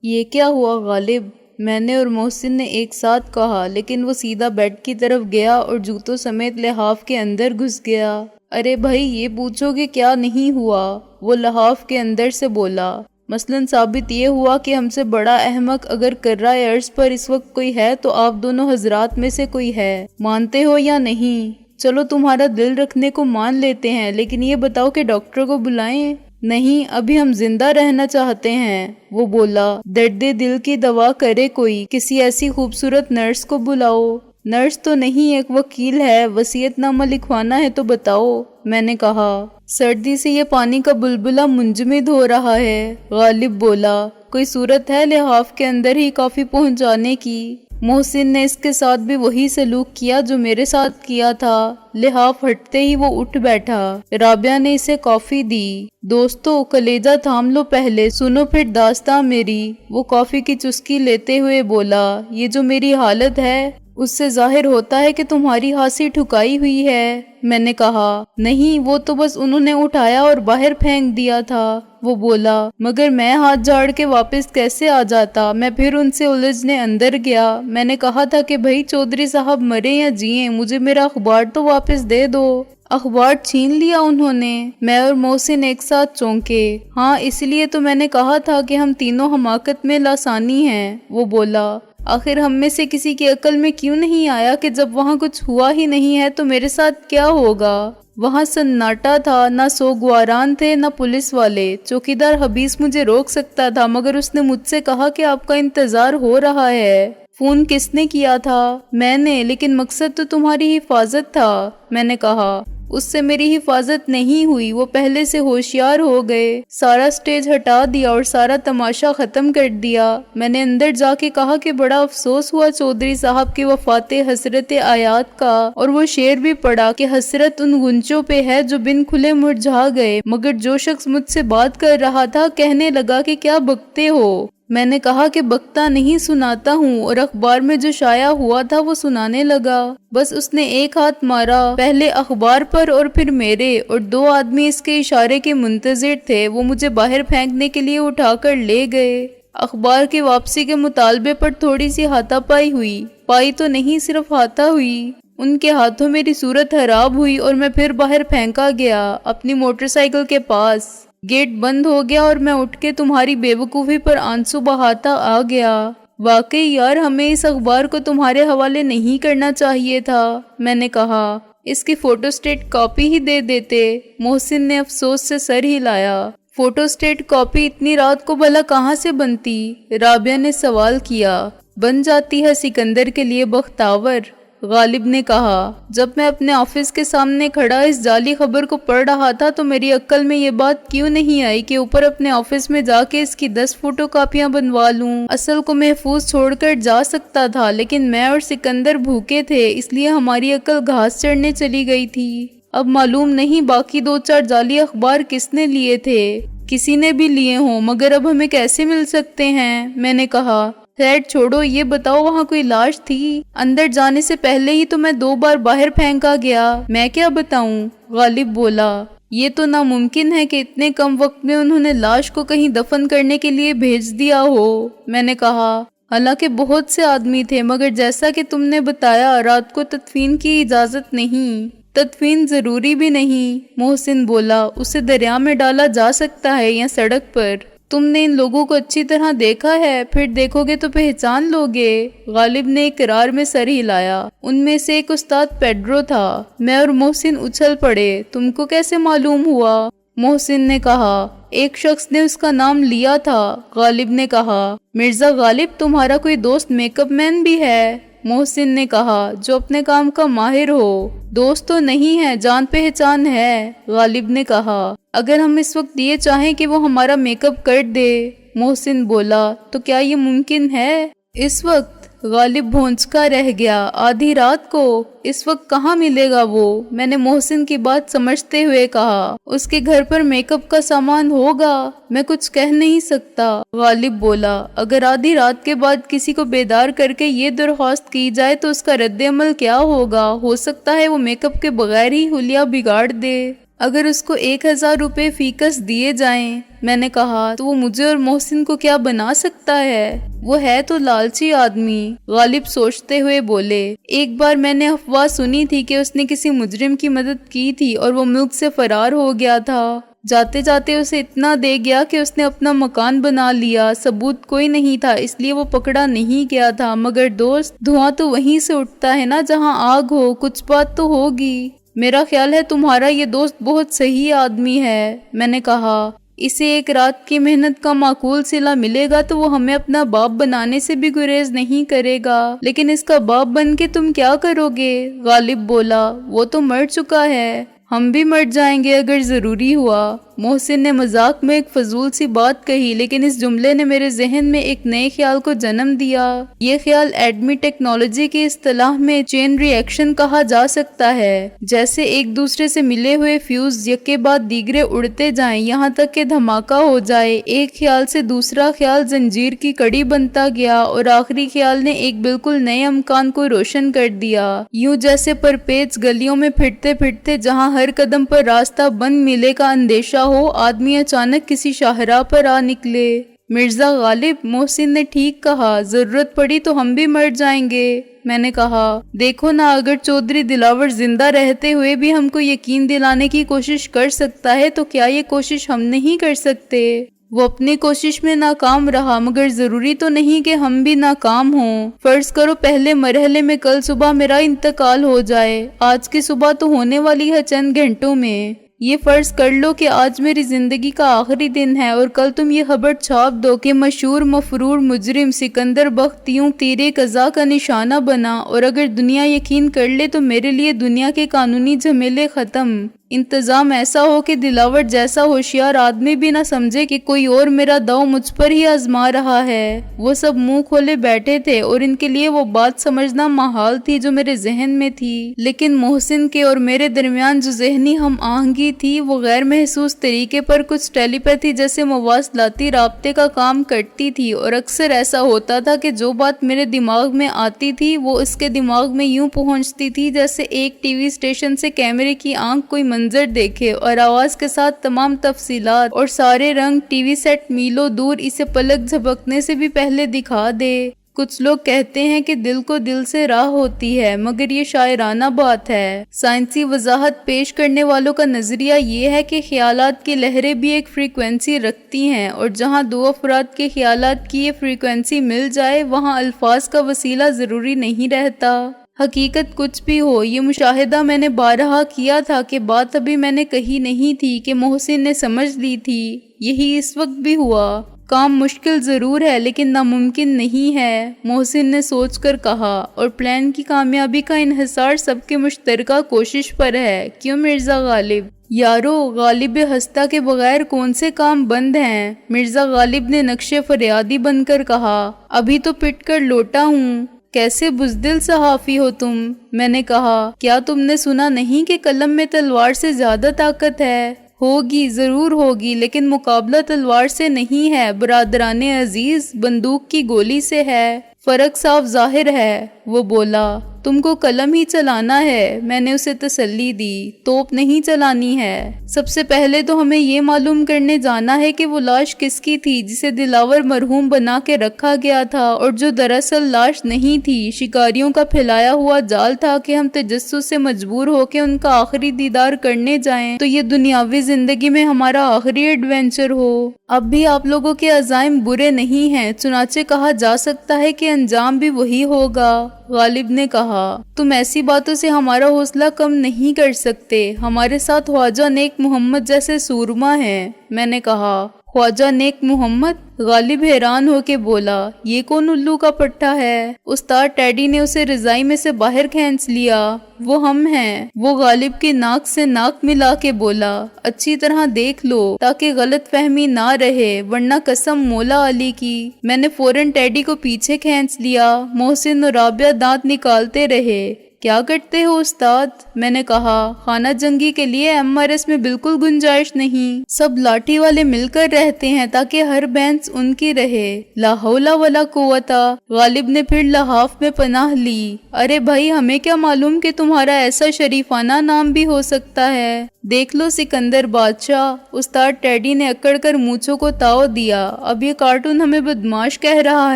یہ کیا ہوا غالب؟ میں نے اور محسن نے ایک ساتھ کہا، لیکن وہ سیدھا بیڈ کی طرف گیا اور جوتوں سمیت لحاف کے اندر گھس گیا۔ ارے بھائی، یہ پوچھو کہ کیا نہیں ہوا؟ وہ لحاف کے اندر سے بولا۔ مثلاً ثابت یہ ہوا کہ ہم سے بڑا احمق اگر کرۂ ارض پر اس وقت کوئی ہے تو آپ دونوں حضرات میں سے کوئی ہے۔ مانتے ہو یا نہیں؟ چلو تمہارا دل رکھنے کو مان لیتے ہیں، لیکن یہ بتاؤ کہ ڈاکٹر کو بلائیں؟ نہیں، ابھی ہم زندہ رہنا چاہتے ہیں، وہ بولا۔ درد دل کی دوا کرے کوئی، کسی ایسی خوبصورت نرس کو بلاؤ۔ نرس تو نہیں، ایک وکیل ہے، وصیت نامہ لکھوانا ہے تو بتاؤ، میں نے کہا۔ سردی سے یہ پانی کا بلبلہ منجمد ہو رہا ہے، غالب بولا۔ کوئی صورت ہے لحاف کے اندر ہی کافی پہنچانے کی؟ محسن نے اس کے ساتھ بھی وہی سلوک کیا جو میرے ساتھ کیا تھا۔ لحاف ہٹتے ہی وہ اٹھ بیٹھا۔ رابعہ نے اسے کافی دی۔ دوستو، کلیجہ تھام لو، پہلے سنو پھر داستاں میری، وہ کافی کی چسکی لیتے ہوئے بولا۔ یہ جو میری حالت ہے اس سے ظاہر ہوتا ہے کہ تمہاری ہانسی ٹھکائی ہوئی ہے، میں نے کہا۔ نہیں، وہ تو بس انہوں نے اٹھایا اور باہر پھینک دیا تھا، وہ بولا۔ مگر میں ہاتھ جھاڑ کے واپس کیسے آ جاتا؟ میں پھر ان سے الجھنے اندر گیا۔ میں نے کہا تھا کہ بھائی چودھری صاحب مرے یا جئیں، مجھے میرا اخبار تو واپس دے دو۔ اخبار چھین لیا انہوں نے؟ میں اور محسن ایک ساتھ چونکے۔ ہاں، اس لیے تو میں نے کہا تھا کہ ہم تینوں حماقت میں لاسانی ہیں، وہ بولا۔ آخر ہم میں سے کسی کی عقل میں کیوں نہیں آیا کہ جب وہاں کچھ ہوا ہی نہیں ہے تو میرے ساتھ کیا ہوگا؟ وہاں سناٹا تھا، نہ سوگواران تھے نہ پولیس والے۔ چوکیدار حبیس مجھے روک سکتا تھا، مگر اس نے مجھ سے کہا کہ آپ کا انتظار ہو رہا ہے۔ فون کس نے کیا تھا؟ میں نے، لیکن مقصد تو تمہاری حفاظت تھا، میں نے کہا۔ اس سے میری حفاظت نہیں ہوئی، وہ پہلے سے ہوشیار ہو گئے، سارا سٹیج ہٹا دیا اور سارا تماشا ختم کر دیا۔ میں نے اندر جا کے کہا کہ بڑا افسوس ہوا چودھری صاحب کی وفات حسرت آیات کا، اور وہ شعر بھی پڑھا کہ حسرت ان غنچوں پہ ہے جو بن کھلے مرجھا گئے۔ مگر جو شخص مجھ سے بات کر رہا تھا کہنے لگا کہ کیا بکتے ہو؟ میں نے کہا کہ بکتا نہیں، سناتا ہوں، اور اخبار میں جو شائع ہوا تھا وہ سنانے لگا۔ بس اس نے ایک ہاتھ مارا، پہلے اخبار پر اور پھر میرے، اور دو آدمی اس کے اشارے کے منتظر تھے، وہ مجھے باہر پھینکنے کے لیے اٹھا کر لے گئے۔ اخبار کی واپسی کے مطالبے پر تھوڑی سی ہاتھا پائی ہوئی، پائی تو نہیں، صرف ہاتھا ہوئی۔ ان کے ہاتھوں میری صورت خراب ہوئی اور میں پھر باہر پھینکا گیا، اپنی موٹر سائیکل کے پاس۔ گیٹ بند ہو گیا اور میں اٹھ کے تمہاری بے وقوفی پر آنسو بہاتا آ گیا۔ واقعی یار، ہمیں اس اخبار کو تمہارے حوالے نہیں کرنا چاہیے تھا، میں نے کہا۔ اس کی فوٹو سٹیٹ کاپی ہی دے دیتے، محسن نے افسوس سے سر ہلایا۔ فوٹو سٹیٹ کاپی اتنی رات کو بھلا کہاں سے بنتی؟ رابعہ نے سوال کیا۔ بن جاتی ہے سکندر کے لیے بختاور، غالب نے کہا۔ جب میں اپنے آفس کے سامنے کھڑا اس جعلی خبر کو پڑھ رہا تھا تو میری عقل میں یہ بات کیوں نہیں آئی کہ اوپر اپنے آفس میں جا کے اس کی 10 فوٹو کاپیاں بنوا لوں۔ اصل کو محفوظ چھوڑ کر جا سکتا تھا، لیکن میں اور سکندر بھوکے تھے، اس لیے ہماری عقل گھاس چڑھنے چلی گئی تھی۔ اب معلوم نہیں باقی 2-4 جعلی اخبار کس نے لیے تھے، کسی نے بھی لیے ہوں، مگر اب ہمیں کیسے مل سکتے ہیں، میں نے کہا۔ خیر چھوڑو، یہ بتاؤ وہاں کوئی لاش تھی؟ اندر جانے سے پہلے ہی تو میں 2 بار باہر پھینکا گیا، میں کیا بتاؤں، غالب بولا۔ یہ تو ناممکن ہے کہ اتنے کم وقت میں انہوں نے لاش کو کہیں دفن کرنے کے لیے بھیج دیا ہو، میں نے کہا۔ حالانکہ بہت سے آدمی تھے، مگر جیسا کہ تم نے بتایا رات کو تدفین کی اجازت نہیں۔ تدفین ضروری بھی نہیں، محسن بولا، اسے دریا میں ڈالا جا سکتا ہے یا سڑک پر۔ تم نے ان لوگوں کو اچھی طرح دیکھا ہے، پھر دیکھو گے تو پہچان لوگے، غالب نے اقرار میں سر ہلایا۔ ان میں سے ایک استاد پیڈرو تھا۔ میں اور محسن اچھل پڑے۔ تم کو کیسے معلوم ہوا؟ محسن نے کہا۔ ایک شخص نے اس کا نام لیا تھا، غالب نے کہا۔ مرزا غالب، تمہارا کوئی دوست میک اپ مین بھی ہے؟ محسن نے کہا، جو اپنے کام کا ماہر ہو۔ دوست تو نہیں ہے، جان پہچان ہے، غالب نے کہا۔ اگر ہم اس وقت یہ چاہیں کہ وہ ہمارا میک اپ کر دے، محسن بولا، تو کیا یہ ممکن ہے؟ اس وقت؟ غالب بھونچکا رہ گیا۔ آدھی رات کو؟ اس وقت کہاں ملے گا وہ؟ میں نے محسن کی بات سمجھتے ہوئے کہا۔ اس کے گھر پر میک اپ کا سامان ہوگا؟ میں کچھ کہہ نہیں سکتا، غالب بولا۔ اگر آدھی رات کے بعد کسی کو بیدار کر کے یہ درخواست کی جائے تو اس کا رد عمل کیا ہوگا؟ ہو سکتا ہے وہ میک اپ کے بغیر ہی حلیہ بگاڑ دے۔ اگر اس کو 1000 روپے فیکس دیے جائیں، میں نے کہا، تو وہ مجھے اور محسن کو کیا بنا سکتا ہے؟ وہ ہے تو لالچی آدمی۔ غالب سوچتے ہوئے بولے، ایک بار میں نے افواہ سنی تھی کہ اس نے کسی مجرم کی مدد کی تھی اور وہ ملک سے فرار ہو گیا تھا۔ جاتے جاتے اسے اتنا دے گیا کہ اس نے اپنا مکان بنا لیا۔ ثبوت کوئی نہیں تھا، اس لیے وہ پکڑا نہیں گیا تھا۔ مگر دوست، دھواں تو وہیں سے اٹھتا ہے نا جہاں آگ ہو، کچھ بات تو ہوگی۔ میرا خیال ہے تمہارا یہ دوست بہت صحیح آدمی ہے۔ میں نے کہا، اسے ایک رات کی محنت کا معقول صلہ ملے گا تو وہ ہمیں اپنا باپ بنانے سے بھی گریز نہیں کرے گا۔ لیکن اس کا باپ بن کے تم کیا کرو گے؟ غالب بولا، وہ تو مر چکا ہے، ہم بھی مر جائیں گے اگر ضروری ہوا۔ محسن نے مذاق میں ایک فضول سی بات کہی، لیکن اس جملے نے میرے ذہن میں ایک نئے خیال کو جنم دیا۔ یہ خیال ایٹمی ٹیکنالوجی کی اصطلاح میں چین ری ایکشن کہا جا سکتا ہے، جیسے ایک دوسرے سے ملے ہوئے فیوز یکے بعد دیگرے اڑتے جائیں یہاں تک کہ دھماکہ ہو جائے۔ ایک خیال سے دوسرا خیال زنجیر کی کڑی بنتا گیا اور آخری خیال نے ایک بالکل نئے امکان کو روشن کر دیا، یوں جیسے پرپیچ گلیوں میں پھرتے پھرتے جہاں ہر قدم پر راستہ بند ملے کا اندیشہ ہو، آدمی اچانک کسی شاہراہ پر آ نکلے۔ مرزا غالب، محسن نے ٹھیک کہا، ضرورت پڑی تو ہم بھی مر جائیں گے۔ میں نے کہا، دیکھو نا، اگر چودھری دلاور زندہ رہتے ہوئے بھی ہم کو یقین دلانے کی کوشش کر سکتا ہے تو کیا یہ کوشش ہم نہیں کر سکتے؟ وہ اپنی کوشش میں ناکام رہا، مگر ضروری تو نہیں کہ ہم بھی ناکام ہوں۔ فرض کرو پہلے مرحلے میں کل صبح میرا انتقال ہو جائے، آج کی صبح تو ہونے والی ہے چند گھنٹوں میں۔ یہ فرض کر لو کہ آج میری زندگی کا آخری دن ہے اور کل تم یہ خبر چھاپ دو کہ مشہور مفرور مجرم سکندر بخت یوں تیرے قضا کا نشانہ بنا، اور اگر دنیا یقین کر لے تو میرے لیے دنیا کے قانونی جھمیلے ختم۔ انتظام ایسا ہو کہ دلاور جیسا ہوشیار آدمی بھی نہ سمجھے کہ کوئی اور میرا داؤ مجھ پر ہی آزما رہا ہے۔ وہ سب منہ کھولے بیٹھے تھے اور ان کے لیے وہ بات سمجھنا محال تھی جو میرے ذہن میں تھی، لیکن محسن کے اور میرے درمیان جو ذہنی ہم آہنگی تھی وہ غیر محسوس طریقے پر کچھ ٹیلی پیتھی جیسے مواصلاتی رابطے کا کام کرتی تھی، اور اکثر ایسا ہوتا تھا کہ جو بات میرے دماغ میں آتی تھی وہ اس کے دماغ میں یوں پہنچتی تھی جیسے ایک ٹی وی اسٹیشن سے کیمرے کی آنکھ کوئی منظر دیکھے اور آواز کے ساتھ تمام تفصیلات اور سارے رنگ ٹی وی سیٹ میلوں دور اسے پلک جھپکنے سے بھی پہلے دکھا دے۔ کچھ لوگ کہتے ہیں کہ دل کو دل سے راہ ہوتی ہے، مگر یہ شاعرانہ بات ہے۔ سائنسی وضاحت پیش کرنے والوں کا نظریہ یہ ہے کہ خیالات کی لہریں بھی ایک فریکوینسی رکھتی ہیں، اور جہاں دو افراد کے خیالات کی یہ فریکوینسی مل جائے وہاں الفاظ کا وسیلہ ضروری نہیں رہتا۔ حقیقت کچھ بھی ہو، یہ مشاہدہ میں نے بارہا کیا تھا کہ بات ابھی میں نے کہی نہیں تھی کہ محسن نے سمجھ لی تھی۔ یہی اس وقت بھی ہوا۔ کام مشکل ضرور ہے لیکن ناممکن نہیں ہے، محسن نے سوچ کر کہا، اور پلان کی کامیابی کا انحصار سب کے مشترکہ کوشش پر ہے، کیوں مرزا غالب؟ یارو، غالب ہستہ کے بغیر کون سے کام بند ہیں؟ مرزا غالب نے نقش فریادی بن کر کہا، ابھی تو پٹ کر لوٹا ہوں۔ کیسے بزدل صحافی ہو تم؟ میں نے کہا، کیا تم نے سنا نہیں کہ قلم میں تلوار سے زیادہ طاقت ہے؟ ہوگی، ضرور ہوگی، لیکن مقابلہ تلوار سے نہیں ہے برادران عزیز، بندوق کی گولی سے ہے۔ فرق صاف ظاہر ہے، وہ بولا۔ تم کو قلم ہی چلانا ہے، میں نے اسے تسلی دی، توپ نہیں چلانی ہے۔ سب سے پہلے تو ہمیں یہ معلوم کرنے جانا ہے کہ وہ لاش کس کی تھی جسے دلاور مرحوم بنا کے رکھا گیا تھا، اور جو دراصل لاش نہیں تھی، شکاریوں کا پھیلایا ہوا جال تھا کہ ہم تجسس سے مجبور ہو کے ان کا آخری دیدار کرنے جائیں تو یہ دنیاوی زندگی میں ہمارا آخری ایڈونچر ہو۔ اب بھی آپ لوگوں کے عزائم برے نہیں ہیں، چنانچہ کہا جا سکتا ہے کہ انجام بھی وہی ہوگا۔ غالب نے کہا، تم ایسی باتوں سے ہمارا حوصلہ کم نہیں کر سکتے، ہمارے ساتھ خواجہ نیک محمد جیسے سورما ہیں۔ میں نے کہا، خواجہ نیک محمد؟ غالب حیران ہو کے بولا، یہ کون الو کا پٹھا ہے؟ استاد ٹیڈی نے اسے رضائی میں سے باہر کھینچ لیا۔ وہ ہم ہیں۔ وہ غالب کی ناک سے ناک ملا کے بولا، اچھی طرح دیکھ لو تاکہ غلط فہمی نہ رہے، ورنہ قسم مولا علی کی۔ میں نے فوراً ٹیڈی کو پیچھے کھینچ لیا۔ محسن اور رابعہ دانت نکالتے رہے۔ کیا کرتے ہو استاد؟ میں نے کہا خانہ جنگی کے لیے MRS میں بالکل گنجائش نہیں، سب لاٹھی والے مل کر رہتے ہیں تاکہ ہر بینچ ان کی رہے۔ لا حول ولا قوت۔ غالب نے پھر لحاف میں پناہ لی۔ ارے بھائی ہمیں کیا معلوم کہ تمہارا ایسا شریفانہ نام بھی ہو سکتا ہے۔ دیکھ لو سکندر بادشاہ، استاد ٹیڈی نے اکڑ کر مونچھوں کو تاؤ دیا۔ اب یہ کارٹون ہمیں بدماش کہہ رہا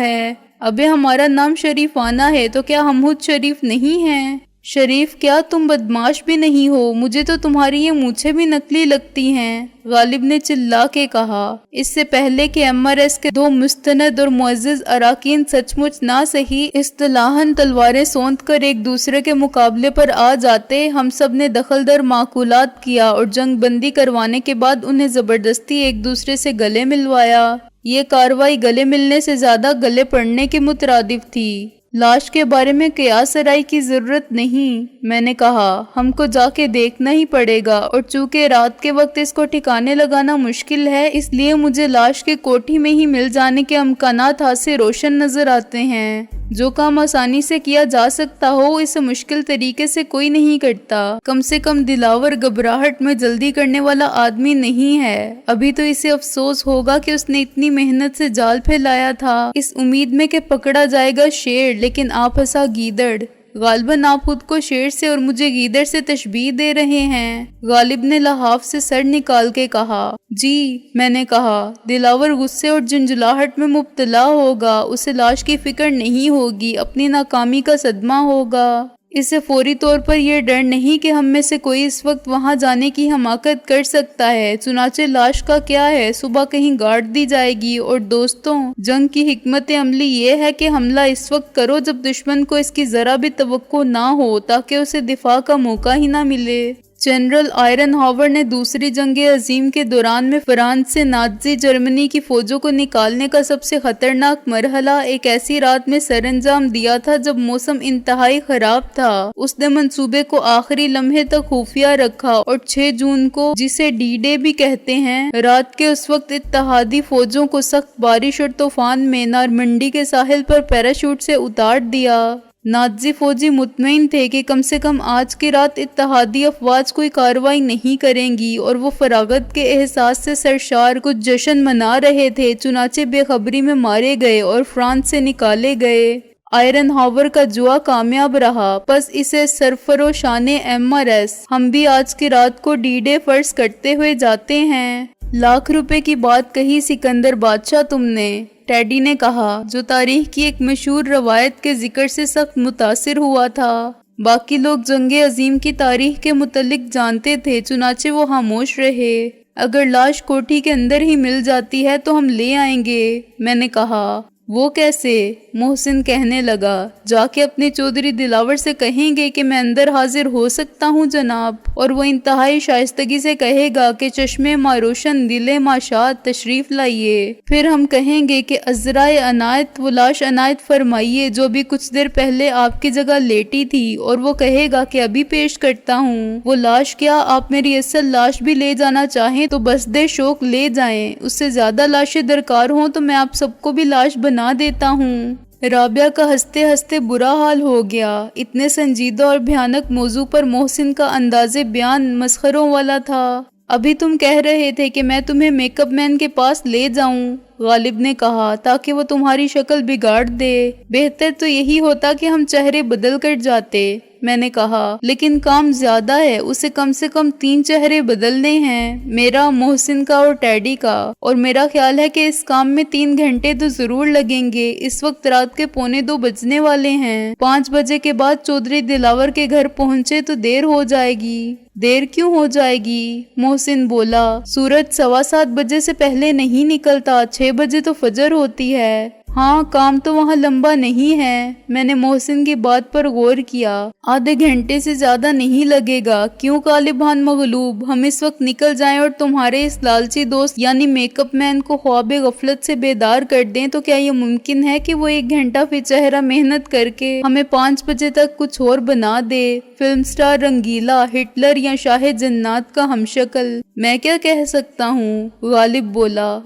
ہے۔ ابے ہمارا نام شریفانہ ہے تو کیا ہم خود شریف نہیں ہیں؟ شریف کیا تم بدماش بھی نہیں ہو، مجھے تو تمہاری یہ مونچھیں بھی نقلی لگتی ہیں، غالب نے چلا کے کہا۔ اس سے پہلے کہ MRS کے دو مستند اور معزز اراکین سچ مچ نہ صحیح اصطلاحاً تلواریں سونت کر ایک دوسرے کے مقابلے پر آ جاتے، ہم سب نے دخل در معقولات کیا اور جنگ بندی کروانے کے بعد انہیں زبردستی ایک دوسرے سے گلے ملوایا۔ یہ کارروائی گلے ملنے سے زیادہ گلے پڑنے کے مترادف تھی۔ لاش کے بارے میں قیاس آرائی کی ضرورت نہیں، میں نے کہا، ہم کو جا کے دیکھنا ہی پڑے گا، اور چونکہ رات کے وقت اس کو ٹھکانے لگانا مشکل ہے، اس لیے مجھے لاش کے کوٹھی میں ہی مل جانے کے امکانات ہاتھ سے روشن نظر آتے ہیں۔ جو کام آسانی سے کیا جا سکتا ہو اسے مشکل طریقے سے کوئی نہیں کرتا۔ کم سے کم دلاور گھبراہٹ میں جلدی کرنے والا آدمی نہیں ہے۔ ابھی تو اسے افسوس ہوگا کہ اس نے اتنی محنت سے جال پھیلایا تھا، اس امید میں کہ پکڑا جائے گا شیر، لیکن آپ پھنسا گیدڑ۔ غالباً آپ خود کو شیر سے اور مجھے گیدڑ سے تشبیہ دے رہے ہیں، غالب نے لحاف سے سر نکال کے کہا۔ جی، میں نے کہا۔ دلاور غصے اور جھنجھلاہٹ میں مبتلا ہوگا، اسے لاش کی فکر نہیں ہوگی، اپنی ناکامی کا صدمہ ہوگا۔ اسے فوری طور پر یہ ڈر نہیں کہ ہم میں سے کوئی اس وقت وہاں جانے کی حماقت کر سکتا ہے، چنانچہ لاش کا کیا ہے، صبح کہیں گاڑ دی جائے گی۔ اور دوستوں، جنگ کی حکمت عملی یہ ہے کہ حملہ اس وقت کرو جب دشمن کو اس کی ذرا بھی توقع نہ ہو، تاکہ اسے دفاع کا موقع ہی نہ ملے۔ جنرل آئرن ہاور نے دوسری جنگ عظیم کے دوران میں فرانس سے نازی جرمنی کی فوجوں کو نکالنے کا سب سے خطرناک مرحلہ ایک ایسی رات میں سر انجام دیا تھا جب موسم انتہائی خراب تھا۔ اس نے منصوبے کو آخری لمحے تک خفیہ رکھا اور 6 جون کو، جسے ڈی ڈے بھی کہتے ہیں، رات کے اس وقت اتحادی فوجوں کو سخت بارش اور طوفان میں نارمنڈی کے ساحل پر پیراشوٹ سے اتار دیا۔ نازی فوجی مطمئن تھے کہ کم سے کم آج کی رات اتحادی افواج کوئی کارروائی نہیں کریں گی، اور وہ فراغت کے احساس سے سرشار کچھ جشن منا رہے تھے، چنانچہ بے خبری میں مارے گئے اور فرانس سے نکالے گئے۔ آئرن ہاور کا جوا کامیاب رہا، پس اسے سرفروشان MRS ہم بھی آج کی رات کو ڈی ڈے فرض کرتے ہوئے جاتے ہیں۔ لاکھ روپے کی بات کہی سکندر بادشاہ تم نے، ٹیڈی نے کہا، جو تاریخ کی ایک مشہور روایت کے ذکر سے سخت متاثر ہوا تھا۔ باقی لوگ جنگ عظیم کی تاریخ کے متعلق جانتے تھے، چنانچہ وہ خاموش رہے۔ اگر لاش کوٹھی کے اندر ہی مل جاتی ہے تو ہم لے آئیں گے، میں نے کہا۔ وہ کیسے؟ محسن کہنے لگا، جا کے اپنے چودھری دلاور سے کہیں گے کہ میں اندر حاضر ہو سکتا ہوں جناب، اور وہ انتہائی شائستگی سے کہے گا کہ چشمے ماں روشن دل ماں شاد تشریف لائیے۔ پھر ہم کہیں گے کہ عذرائے عنایت وہ لاش عنایت فرمائیے جو بھی کچھ دیر پہلے آپ کی جگہ لیٹی تھی، اور وہ کہے گا کہ ابھی پیش کرتا ہوں۔ وہ لاش کیا، آپ میری اصل لاش بھی لے جانا چاہیں تو بس دے شوق لے جائیں، اس سے زیادہ لاشیں درکار ہوں تو میں آپ سب کو بھی لاش بنا دیتا ہوں۔ رابعہ کا ہنستے ہنستے برا حال ہو گیا۔ اتنے سنجیدہ اور بھیانک موضوع پر محسن کا انداز بیان مسخروں والا تھا۔ ابھی تم کہہ رہے تھے کہ میں تمہیں میک اپ مین کے پاس لے جاؤں، غالب نے کہا، تاکہ وہ تمہاری شکل بگاڑ دے۔ بہتر تو یہی ہوتا کہ ہم چہرے بدل کر جاتے، میں نے کہا، لیکن کام زیادہ ہے، اسے کم سے کم 3 چہرے بدلنے ہیں، میرا، محسن کا اور ٹیڈی کا، اور میرا خیال ہے کہ اس کام میں 3 گھنٹے تو ضرور لگیں گے۔ اس وقت رات کے 1:45 بجنے والے ہیں، 5 بجے کے بعد چودھری دلاور کے گھر پہنچے تو دیر ہو جائے گی۔ دیر کیوں ہو جائے گی؟ محسن بولا، سورج 7:15 بجے سے پہلے نہیں نکلتا، 6 بجے تو فجر ہوتی ہے۔ ہاں، کام تو وہاں لمبا نہیں ہے۔ میں نے محسن کی بات پر غور کیا۔ آدھے گھنٹے سے زیادہ نہیں لگے گا۔ کیوں غالبان مغلوب؟ ہم اس وقت نکل جائیں اور تمہارے اس لالچی دوست یعنی میک اپ مین کو خواب غفلت سے بیدار کر دیں تو کیا یہ ممکن ہے کہ وہ 1 گھنٹہ فی چہرہ محنت کر کے ہمیں 5 بجے تک کچھ اور بنا دے؟ فلم سٹار رنگیلا، ہٹلر یا شاہ جنات کا ہم شکل؟ میں کیا کہہ سکتا ہوں؟ غالب بولا،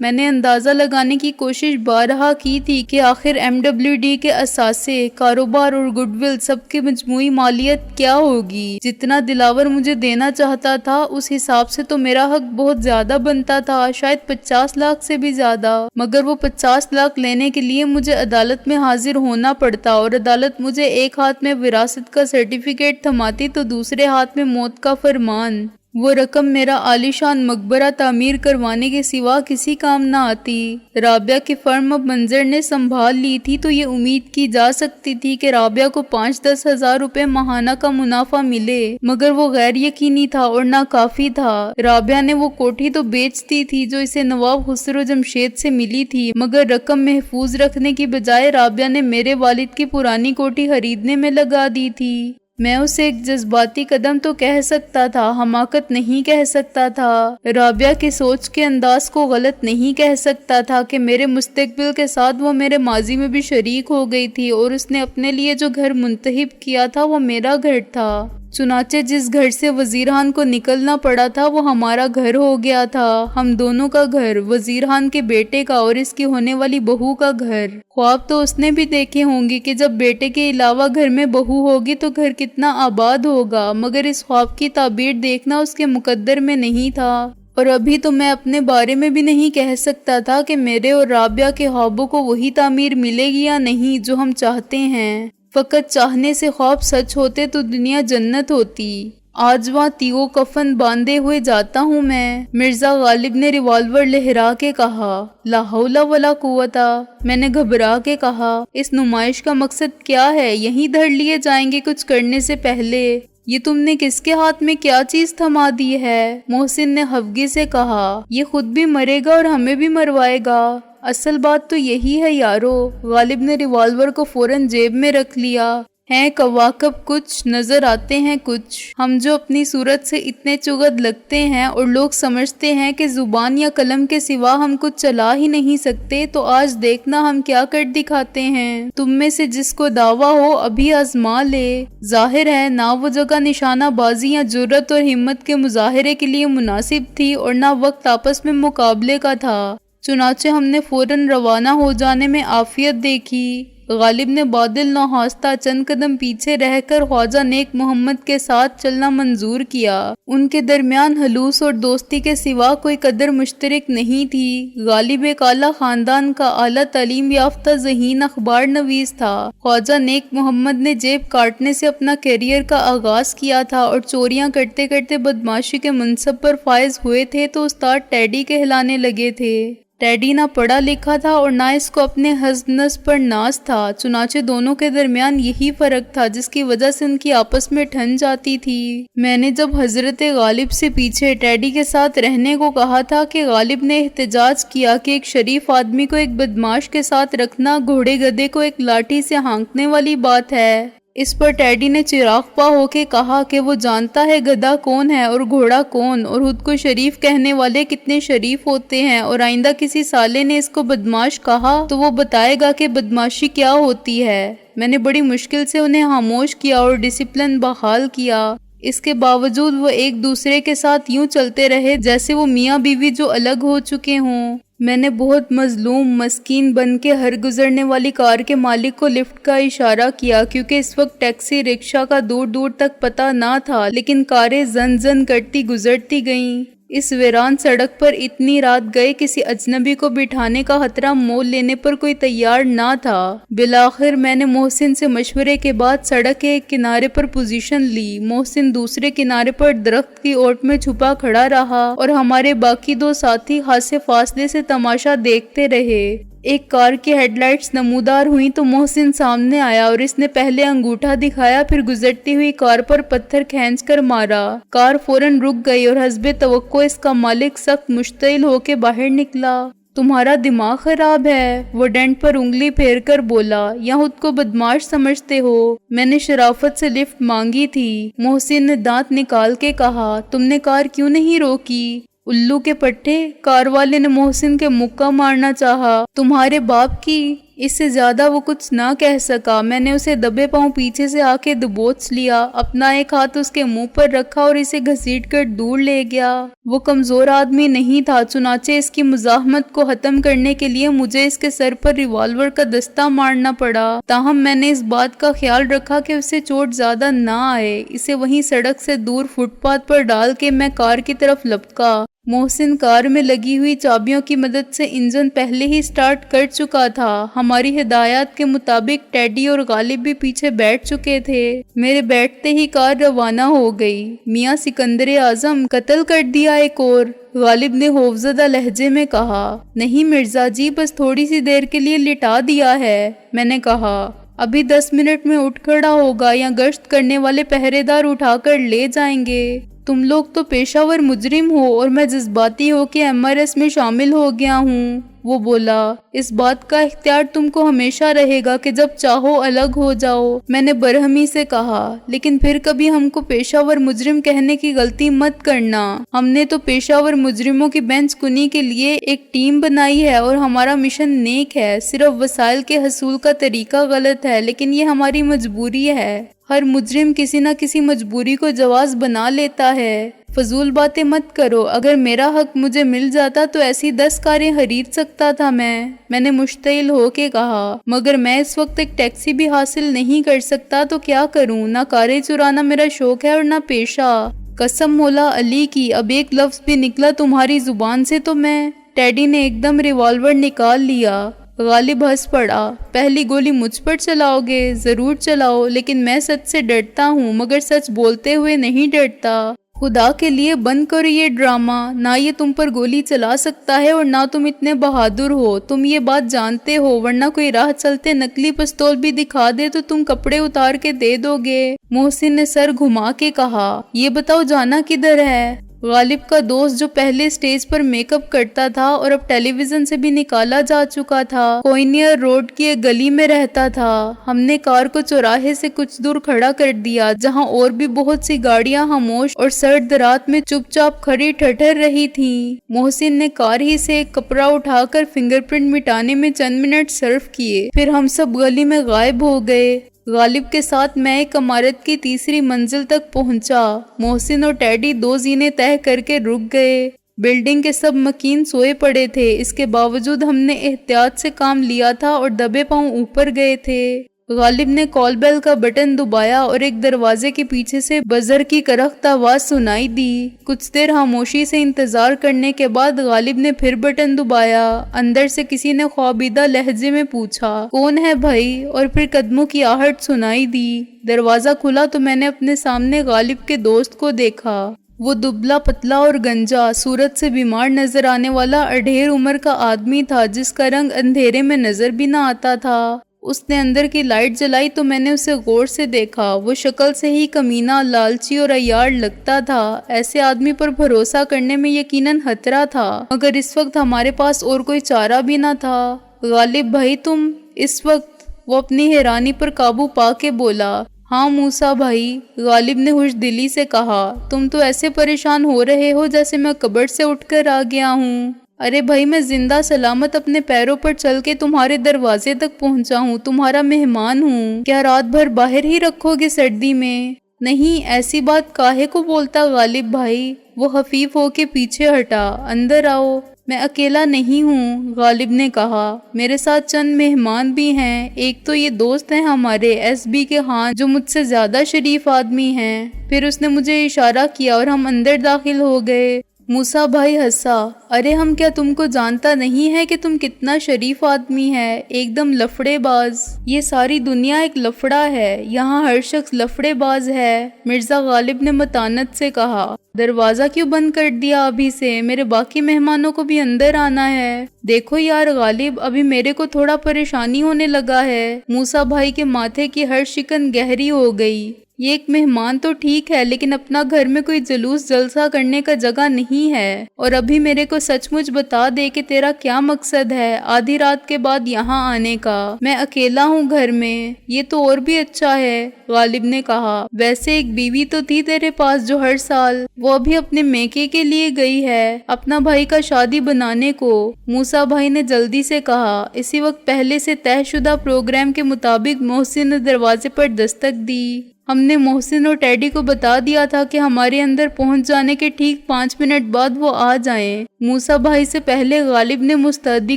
میں نے اندازہ لگانے کی کوشش بارہا کی تھی کہ آخر MWD کے اثاثے، کاروبار اور گڈ ول سب کی مجموعی مالیت کیا ہوگی۔ جتنا دلاور مجھے دینا چاہتا تھا اس حساب سے تو میرا حق بہت زیادہ بنتا تھا، شاید 50 لاکھ سے بھی زیادہ، مگر وہ 50 لاکھ لینے کے لیے مجھے عدالت میں حاضر ہونا پڑتا اور عدالت مجھے ایک ہاتھ میں وراثت کا سرٹیفکیٹ تھماتی تو دوسرے ہاتھ میں موت کا فرمان۔ وہ رقم میرا عالیشان مقبرہ تعمیر کروانے کے سوا کسی کام نہ آتی۔ رابعہ کی فرم اب منظر نے سنبھال لی تھی تو یہ امید کی جا سکتی تھی کہ رابعہ کو 5-10 ہزار روپے ماہانہ کا منافع ملے، مگر وہ غیر یقینی تھا اور ناکافی تھا۔ رابعہ نے وہ کوٹھی تو بیچ دی تھی جو اسے نواب خسرو جمشید سے ملی تھی، مگر رقم محفوظ رکھنے کی بجائے رابعہ نے میرے والد کی پرانی کوٹھی خریدنے میں لگا دی تھی۔ میں اسے ایک جذباتی قدم تو کہہ سکتا تھا، حماقت نہیں کہہ سکتا تھا۔ رابعہ کی سوچ کے انداز کو غلط نہیں کہہ سکتا تھا کہ میرے مستقبل کے ساتھ وہ میرے ماضی میں بھی شریک ہو گئی تھی اور اس نے اپنے لیے جو گھر منتخب کیا تھا وہ میرا گھر تھا۔ چنانچہ جس گھر سے وزیرخان کو نکلنا پڑا تھا وہ ہمارا گھر ہو گیا تھا، ہم دونوں کا گھر، وزیرخان کے بیٹے کا اور اس کی ہونے والی بہو کا گھر۔ خواب تو اس نے بھی دیکھے ہوں گے کہ جب بیٹے کے علاوہ گھر میں بہو ہوگی تو گھر کتنا آباد ہوگا، مگر اس خواب کی تعبیر دیکھنا اس کے مقدر میں نہیں تھا۔ اور ابھی تو میں اپنے بارے میں بھی نہیں کہہ سکتا تھا کہ میرے اور رابعہ کے خوابوں کو وہی تعمیر ملے گی یا نہیں جو ہم چاہتے ہیں۔ فقط چاہنے سے خواب سچ ہوتے تو دنیا جنت ہوتی۔ آج وہاں تیغو کفن باندھے ہوئے جاتا ہوں میں۔ مرزا غالب نے ریوالور لہرا کے کہا، لا حول ولا قوت۔ میں نے گھبرا کے کہا، اس نمائش کا مقصد کیا ہے؟ یہیں دھر لیے جائیں گے کچھ کرنے سے پہلے؟ یہ تم نے کس کے ہاتھ میں کیا چیز تھما دی ہے؟ محسن نے خفگی سے کہا، یہ خود بھی مرے گا اور ہمیں بھی مروائے گا۔ اصل بات تو یہی ہے یارو۔ غالب نے ریوالور کو فوراً جیب میں رکھ لیا۔ ہیں کواکب کچھ، نظر آتے ہیں کچھ، ہم جو اپنی صورت سے اتنے چغد لگتے ہیں اور لوگ سمجھتے ہیں کہ زبان یا قلم کے سوا ہم کچھ چلا ہی نہیں سکتے، تو آج دیکھنا ہم کیا کر دکھاتے ہیں۔ تم میں سے جس کو دعویٰ ہو ابھی آزما لے۔ ظاہر ہے نہ وہ جگہ نشانہ بازی یا جرأت اور ہمت کے مظاہرے کے لیے مناسب تھی اور نہ وقت آپس میں مقابلے کا تھا، چنانچہ ہم نے فوراً روانہ ہو جانے میں عافیت دیکھی۔ غالب نے بادل نہاستہ چند قدم پیچھے رہ کر خواجہ نیک محمد کے ساتھ چلنا منظور کیا۔ ان کے درمیان خلوص اور دوستی کے سوا کوئی قدر مشترک نہیں تھی۔ غالب ایک اعلیٰ خاندان کا اعلیٰ تعلیم یافتہ ذہین اخبار نویس تھا۔ خواجہ نیک محمد نے جیب کاٹنے سے اپنا کیریئر کا آغاز کیا تھا اور چوریاں کرتے کرتے بدمعاشی کے منصب پر فائز ہوئے تھے تو استاد ٹیڈی کہلانے لگے تھے۔ ٹیڈی نہ پڑھا لکھا تھا اور نہ اس کو اپنے حسب نصب پر ناز تھا، چنانچہ دونوں کے درمیان یہی فرق تھا جس کی وجہ سے ان کی آپس میں ٹھن جاتی تھی۔ میں نے جب حضرت غالب سے پیچھے ٹیڈی کے ساتھ رہنے کو کہا تھا کہ غالب نے احتجاج کیا کہ ایک شریف آدمی کو ایک بدمعاش کے ساتھ رکھنا گھوڑے گدھے کو ایک لاٹھی سے ہانکنے والی بات ہے۔ اس پر ٹیڈی نے چراغ پا ہو کے کہا کہ وہ جانتا ہے گدھا کون ہے اور گھوڑا کون، اور خود کو شریف کہنے والے کتنے شریف ہوتے ہیں، اور آئندہ کسی سالے نے اس کو بدمعاش کہا تو وہ بتائے گا کہ بدمعاشی کیا ہوتی ہے۔ میں نے بڑی مشکل سے انہیں خاموش کیا اور ڈسپلن بحال کیا۔ اس کے باوجود وہ ایک دوسرے کے ساتھ یوں چلتے رہے جیسے وہ میاں بیوی جو الگ ہو چکے ہوں۔ میں نے بہت مظلوم مسکین بن کے ہر گزرنے والی کار کے مالک کو لفٹ کا اشارہ کیا، کیونکہ اس وقت ٹیکسی رکشہ کا دور دور تک پتہ نہ تھا، لیکن کاریں زن زن کرتی گزرتی گئیں۔ اس ویران سڑک پر اتنی رات گئے کسی اجنبی کو بٹھانے کا خطرہ مول لینے پر کوئی تیار نہ تھا۔ بالآخر میں نے محسن سے مشورے کے بعد سڑک کے ایک کنارے پر پوزیشن لی۔ محسن دوسرے کنارے پر درخت کی اوٹ میں چھپا کھڑا رہا اور ہمارے باقی دو ساتھی خاصے فاصلے سے تماشا دیکھتے رہے۔ ایک کار کی ہیڈ لائٹس نمودار ہوئیں تو محسن سامنے آیا اور اس نے پہلے انگوٹھا دکھایا، پھر گزرتی ہوئی کار پر پتھر کھینچ کر مارا۔ کار فوراً رک گئی اور حسب توقع اس کا مالک سخت مشتعل ہو کے باہر نکلا۔ تمہارا دماغ خراب ہے، وہ ڈینٹ پر انگلی پھیر کر بولا، یا خود کو بدمعاش سمجھتے ہو؟ میں نے شرافت سے لفٹ مانگی تھی۔ محسن نے دانت نکال کے کہا، تم نے کار کیوں نہیں روکی؟ الو کے پٹھے، کار والے نے محسن کے مکہ مارنا چاہا۔ تمہارے باپ کی اس سے زیادہ وہ کچھ نہ کہہ سکا۔ میں نے اسے دبے پاؤں پیچھے سے آ کے دبوچ لیا، اپنا ایک ہاتھ اس کے منہ پر رکھا اور اسے گھسیٹ کر دور لے گیا۔ وہ کمزور آدمی نہیں تھا، چنانچہ اس کی مزاحمت کو ختم کرنے کے لیے مجھے اس کے سر پر ریوالور کا دستہ مارنا پڑا۔ تاہم میں نے اس بات کا خیال رکھا کہ اسے چوٹ زیادہ نہ آئے۔ اسے وہیں سڑک سے دور فٹ پاتھ پر ڈال کے میں کار کی طرف لپکا۔ محسن کار میں لگی ہوئی چابیوں کی مدد سے انجن پہلے ہی سٹارٹ کر چکا تھا۔ ہماری ہدایات کے مطابق ٹیڈی اور غالب بھی پیچھے بیٹھ چکے تھے۔ میرے بیٹھتے ہی کار روانہ ہو گئی۔ میاں سکندر اعظم، قتل کر دیا ایک اور، غالب نے خوفزدہ لہجے میں کہا۔ نہیں مرزا جی، بس تھوڑی سی دیر کے لیے لٹا دیا ہے، میں نے کہا۔ ابھی 10 منٹ میں اٹھ کھڑا ہوگا یا گشت کرنے والے پہرے دار اٹھا کر لے جائیں گے۔ تم لوگ تو پیشہ ور مجرم ہو اور میں جذباتی ہو کے MRS میں شامل ہو گیا ہوں، وہ بولا۔ اس بات کا اختیار تم کو ہمیشہ رہے گا کہ جب چاہو الگ ہو جاؤ، میں نے برہمی سے کہا۔ لیکن پھر کبھی ہم کو پیشہ ور مجرم کہنے کی غلطی مت کرنا۔ ہم نے تو پیشہ ور مجرموں کی بینچ کنی کے لیے ایک ٹیم بنائی ہے اور ہمارا مشن نیک ہے، صرف وسائل کے حصول کا طریقہ غلط ہے، لیکن یہ ہماری مجبوری ہے۔ ہر مجرم کسی نہ کسی مجبوری کو جواز بنا لیتا ہے۔ فضول باتیں مت کرو، اگر میرا حق مجھے مل جاتا تو ایسی 10 کاریں خرید سکتا تھا میں نے مشتعل ہو کے کہا۔ مگر میں اس وقت ایک ٹیکسی بھی حاصل نہیں کر سکتا تو کیا کروں؟ نہ کاریں چرانا میرا شوق ہے اور نہ پیشہ۔ قسم مولا علی کی، اب ایک لفظ بھی نکلا تمہاری زبان سے تو میں… ٹیڈی نے ایک دم ریوالور نکال لیا۔ غالب ہنس پڑا۔ پہلی گولی مجھ پر چلاؤ گے؟ ضرور چلاؤ، لیکن میں سچ سے ڈرتا ہوں، مگر سچ بولتے ہوئے نہیں ڈرتا۔ خدا کے لیے بند کرو یہ ڈرامہ، نہ یہ تم پر گولی چلا سکتا ہے اور نہ تم اتنے بہادر ہو، تم یہ بات جانتے ہو، ورنہ کوئی راہ چلتے نکلی پستول بھی دکھا دے تو تم کپڑے اتار کے دے دو گے۔ محسن نے سر گھما کے کہا۔ یہ بتاؤ جانا کدھر ہے؟ غالب کا دوست جو پہلے سٹیج پر میک اپ کرتا تھا اور اب ٹیلی ویژن سے بھی نکالا جا چکا تھا، کوئنیر روڈ کی ایک گلی میں رہتا تھا۔ ہم نے کار کو چوراہے سے کچھ دور کھڑا کر دیا جہاں اور بھی بہت سی گاڑیاں خاموش اور سرد رات میں چپ چاپ کھڑی ٹھٹر رہی تھیں۔ محسن نے کار ہی سے ایک کپڑا اٹھا کر فنگر پرنٹ مٹانے میں چند منٹ صرف کیے، پھر ہم سب گلی میں غائب ہو گئے۔ غالب کے ساتھ میں ایک عمارت کی تیسری منزل تک پہنچا۔ محسن اور ٹیڈی 2 زینے طے کر کے رک گئے۔ بلڈنگ کے سب مکین سوئے پڑے تھے، اس کے باوجود ہم نے احتیاط سے کام لیا تھا اور دبے پاؤں اوپر گئے تھے۔ غالب نے کال بیل کا بٹن دبایا اور ایک دروازے کے پیچھے سے بزر کی کرخت آواز سنائی دی۔ کچھ دیر خاموشی سے انتظار کرنے کے بعد غالب نے پھر بٹن دبایا۔ اندر سے کسی نے خوابیدہ لہجے میں پوچھا، کون ہے بھائی؟ اور پھر قدموں کی آہٹ سنائی دی۔ دروازہ کھلا تو میں نے اپنے سامنے غالب کے دوست کو دیکھا۔ وہ دبلا پتلا اور گنجا، صورت سے بیمار نظر آنے والا اڈھیر عمر کا آدمی تھا جس کا رنگ اندھیرے میں نظر بھی نہ آتا تھا۔ اس نے اندر کی لائٹ جلائی تو میں نے اسے غور سے دیکھا۔ وہ شکل سے ہی کمینہ، لالچی اور عیار لگتا تھا۔ ایسے آدمی پر بھروسہ کرنے میں یقیناً خطرہ تھا، مگر اس وقت ہمارے پاس اور کوئی چارہ بھی نہ تھا۔ غالب بھائی تم اس وقت؟ وہ اپنی حیرانی پر قابو پا کے بولا۔ ہاں موسیٰ بھائی، غالب نے خوش دلی سے کہا۔ تم تو ایسے پریشان ہو رہے ہو جیسے میں قبر سے اٹھ کر آ گیا ہوں۔ ارے بھائی، میں زندہ سلامت اپنے پیروں پر چل کے تمہارے دروازے تک پہنچا ہوں، تمہارا مہمان ہوں۔ کیا رات بھر باہر ہی رکھو گے سردی میں؟ نہیں، ایسی بات کاہے کو بولتا غالب بھائی؟ وہ خفیف ہو کے پیچھے ہٹا۔ اندر آؤ۔ میں اکیلا نہیں ہوں، غالب نے کہا، میرے ساتھ چند مہمان بھی ہیں۔ ایک تو یہ دوست ہیں ہمارے SB کے خان، جو مجھ سے زیادہ شریف آدمی ہیں۔ پھر اس نے مجھے اشارہ کیا اور ہم اندر داخل ہو گئے۔ موسیٰ بھائی ہنسا۔ ارے ہم کیا تم کو جانتا نہیں ہے کہ تم کتنا شریف آدمی ہے، ایک دم لفڑے باز۔ یہ ساری دنیا ایک لفڑا ہے، یہاں ہر شخص لفڑے باز ہے، مرزا غالب نے متانت سے کہا۔ دروازہ کیوں بند کر دیا ابھی سے؟ میرے باقی مہمانوں کو بھی اندر آنا ہے۔ دیکھو یار غالب، ابھی میرے کو تھوڑا پریشانی ہونے لگا ہے۔ موسیٰ بھائی کے ماتھے کی ہر شکن گہری ہو گئی۔ یہ ایک مہمان تو ٹھیک ہے لیکن اپنا گھر میں کوئی جلوس جلسہ کرنے کا جگہ نہیں ہے، اور ابھی میرے کو سچ مچ بتا دے کہ تیرا کیا مقصد ہے آدھی رات کے بعد یہاں آنے کا؟ میں اکیلا ہوں گھر میں۔ یہ تو اور بھی اچھا ہے، غالب نے کہا۔ ویسے ایک بیوی تو تھی تیرے پاس جو ہر سال، وہ ابھی اپنے میکے کے لیے گئی ہے اپنا بھائی کا شادی بنانے کو، موسیٰ بھائی نے جلدی سے کہا۔ اسی وقت پہلے سے طے شدہ پروگرام کے مطابق محسن نے دروازے پر دستک دی۔ ہم نے محسن اور ٹیڈی کو بتا دیا تھا کہ ہمارے اندر پہنچ جانے کے ٹھیک 5 منٹ بعد وہ آ جائیں۔ موسیٰ بھائی سے پہلے غالب نے مستعدی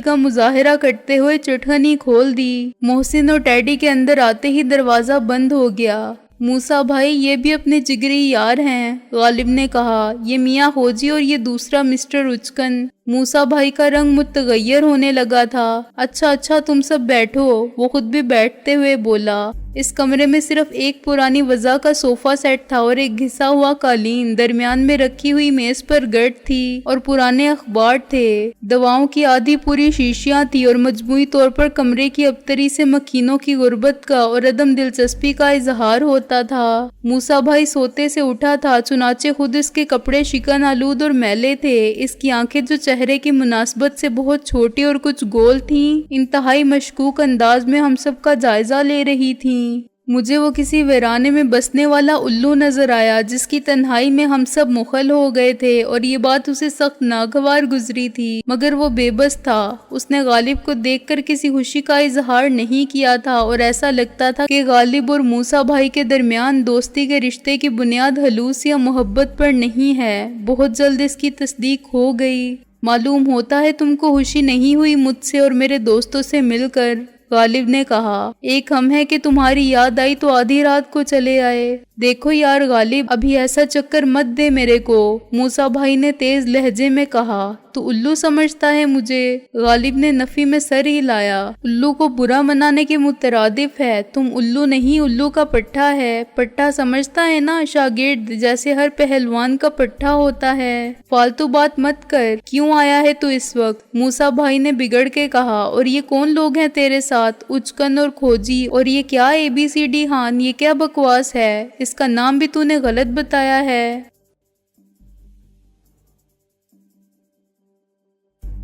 کا مظاہرہ کرتے ہوئے چٹکنی کھول دی۔ محسن اور ٹیڈی کے اندر آتے ہی دروازہ بند ہو گیا۔ موسیٰ بھائی یہ بھی اپنے جگری یار ہیں، غالب نے کہا۔ یہ میاں خوجی اور یہ دوسرا مسٹر اچکن۔ موسیٰ بھائی کا رنگ متغیر ہونے لگا تھا۔ اچھا تم سب بیٹھو، وہ خود بھی بیٹھتے ہوئے بولا۔ اس کمرے میں صرف ایک پرانی وضع کا صوفہ سیٹ تھا اور ایک گھسا ہوا قالین درمیان میں رکھی ہوئی میز پر گرد تھی اور پرانے اخبار تھے۔ دواؤں کی آدھی پوری شیشیاں تھی اور مجموعی طور پر کمرے کی ابتری سے مکینوں کی غربت کا اور عدم دلچسپی کا اظہار ہوتا تھا۔ موسیٰ بھائی سوتے سے اٹھا تھا، چنانچہ خود اس کے کپڑے شکن آلود اور میلے تھے۔ اس کی آنکھیں جو چہرے کی مناسبت سے بہت چھوٹی اور کچھ گول تھیں، انتہائی مشکوک انداز میں ہم سب کا جائزہ لے رہی تھیں۔ مجھے وہ کسی ویرانے میں بسنے والا الو نظر آیا جس کی تنہائی میں ہم سب مخل ہو گئے تھے، اور یہ بات اسے سخت ناگوار گزری تھی، مگر وہ بے بس تھا۔ اس نے غالب کو دیکھ کر کسی خوشی کا اظہار نہیں کیا تھا اور ایسا لگتا تھا کہ غالب اور موسیٰ بھائی کے درمیان دوستی کے رشتے کی بنیاد خلوص یا محبت پر نہیں ہے۔ بہت جلد اس کی تصدیق ہو گئی۔ معلوم ہوتا ہے تم کو خوشی نہیں ہوئی مجھ سے اور میرے دوستوں سے مل کر، غالب نے کہا۔ ایک ہم ہے کہ تمہاری یاد آئی تو آدھی رات کو چلے آئے۔ دیکھو یار غالب، ابھی ایسا چکر مت دے میرے کو، موسیٰ بھائی نے تیز لہجے میں کہا۔ تو الو سمجھتا ہے مجھے؟ غالب نے نفی میں سر ہلایا۔ الو کو برا منانے کے مترادف ہے۔ تم الو نہیں، الو کا پٹھا ہے۔ پٹھا سمجھتا ہے نا، شاگرد، جیسے ہر پہلوان کا پٹھا ہوتا ہے۔ فالتو بات مت کر، کیوں آیا ہے تو اس وقت؟ موسیٰ بھائی نے بگڑ کے کہا۔ اور یہ کون لوگ ہیں تیرے ساتھ؟ اچکن اور کھوجی، اور یہ کیا ABCD ہان، یہ کیا بکواس ہے؟ اس کا نام بھی تو نے غلط بتایا ہے۔